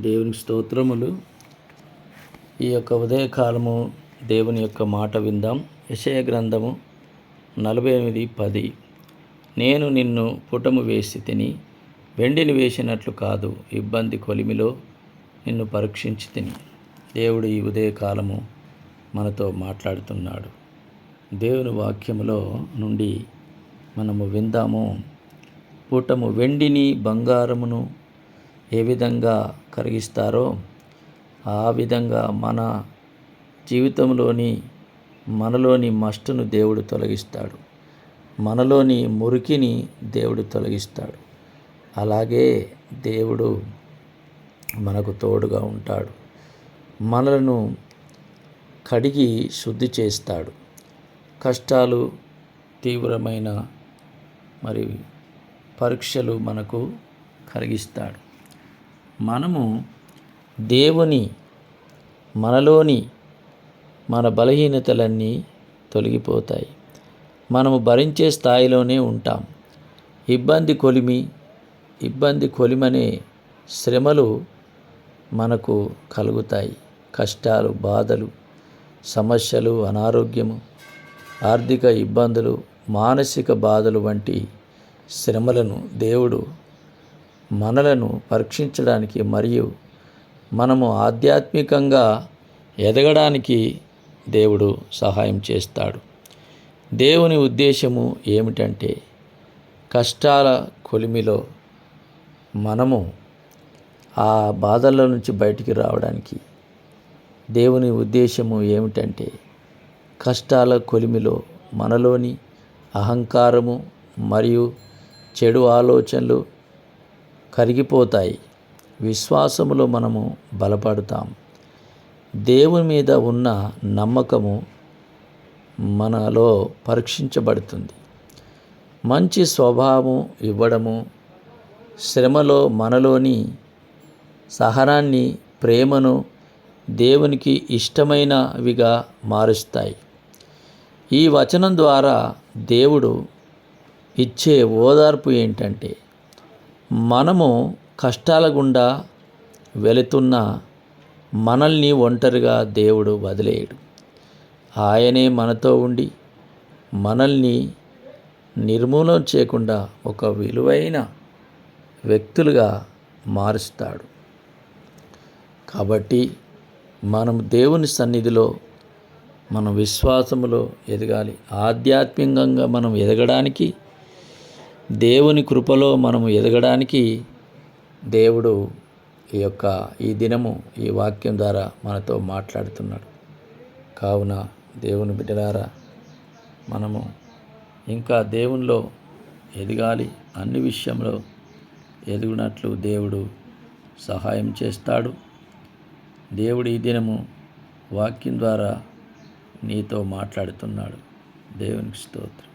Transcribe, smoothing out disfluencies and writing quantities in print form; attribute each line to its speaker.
Speaker 1: దేవునికి స్తోత్రములు. ఈ యొక్క ఉదయకాలము దేవుని యొక్క మాట విందాం. యెషయా గ్రంథము 48:10. నేను నిన్ను పుటము వేసి తిని, వెండిని వేసినట్లు కాదు, ఇబ్బంది కొలిమిలో నిన్ను పరీక్షించి తిని. దేవుడు ఈ ఉదయకాలము మనతో మాట్లాడుతున్నాడు. దేవుని వాక్యములో నుండి మనము విందాము. పుటము వెండిని బంగారమును ఏ విధంగా కరిగిస్తారో ఆ విధంగా మన జీవితంలోని మనలోని మస్టును దేవుడు తొలగిస్తాడు. మనలోని మురికిని దేవుడు తొలగిస్తాడు. అలాగే దేవుడు మనకు తోడుగా ఉంటాడు. మనలను కడిగి శుద్ధి చేస్తాడు. కష్టాలు, తీవ్రమైన మరి పరీక్షలు మనకు కలిగిస్తాడు. మనము దేవుని మనలోని మన బలహీనతలన్నీ తొలగిపోతాయి. మనము భరించే స్థాయిలోనే ఉంటాం. ఇబ్బంది కొలిమనే శ్రమలు మనకు కలుగుతాయి. కష్టాలు, బాధలు, సమస్యలు, అనారోగ్యము, ఆర్థిక ఇబ్బందులు, మానసిక బాధలు వంటి శ్రమలను దేవుడు మనలను పరీక్షించడానికి మరియు మనము ఆధ్యాత్మికంగా ఎదగడానికి దేవుడు సహాయం చేస్తాడు. దేవుని ఉద్దేశము ఏమిటంటే, కష్టాల కొలిమిలో మనము ఆ బాధల నుంచి బయటికి రావడానికి దేవుని ఉద్దేశము ఏమిటంటే, కష్టాల కొలిమిలో మనలోని అహంకారము మరియు చెడు ఆలోచనలు కరిగిపోతాయి. విశ్వాసములో మనము బలపడతాం. దేవుని మీద ఉన్న నమ్మకము మనలో పరీక్షించబడుతుంది. మంచి స్వభావం ఇవ్వడము, శ్రమలో మనలోని సహనాన్ని, ప్రేమను దేవునికి ఇష్టమైనవిగా మారుస్తాయి. ఈ వచనం ద్వారా దేవుడు ఇచ్చే ఓదార్పు ఏంటంటే, మనము కష్టాల గుండా వెళుతున్న మనల్ని ఒంటరిగా దేవుడు వదిలేయడు. ఆయనే మనతో ఉండి మనల్ని నిర్మూలన చేయకుండా ఒక విలువైన వ్యక్తులుగా మారుస్తాడు. కాబట్టి మనం దేవుని సన్నిధిలో మన విశ్వాసములో ఎదగాలి. ఆధ్యాత్మికంగా మనం ఎదగడానికి, దేవుని కృపలో మనము ఎదగడానికి దేవుడు ఈ దినము ఈ వాక్యం ద్వారా మనతో మాట్లాడుతున్నాడు. కావున దేవుని బిడ్డలారా, మనము ఇంకా దేవునిలో ఎదగాలి. అన్ని విషయంలో ఎదుగునట్లు దేవుడు సహాయం చేస్తాడు. దేవుడు ఈ దినము వాక్యం ద్వారా నీతో మాట్లాడుతున్నాడు. దేవునికి స్తోత్రం.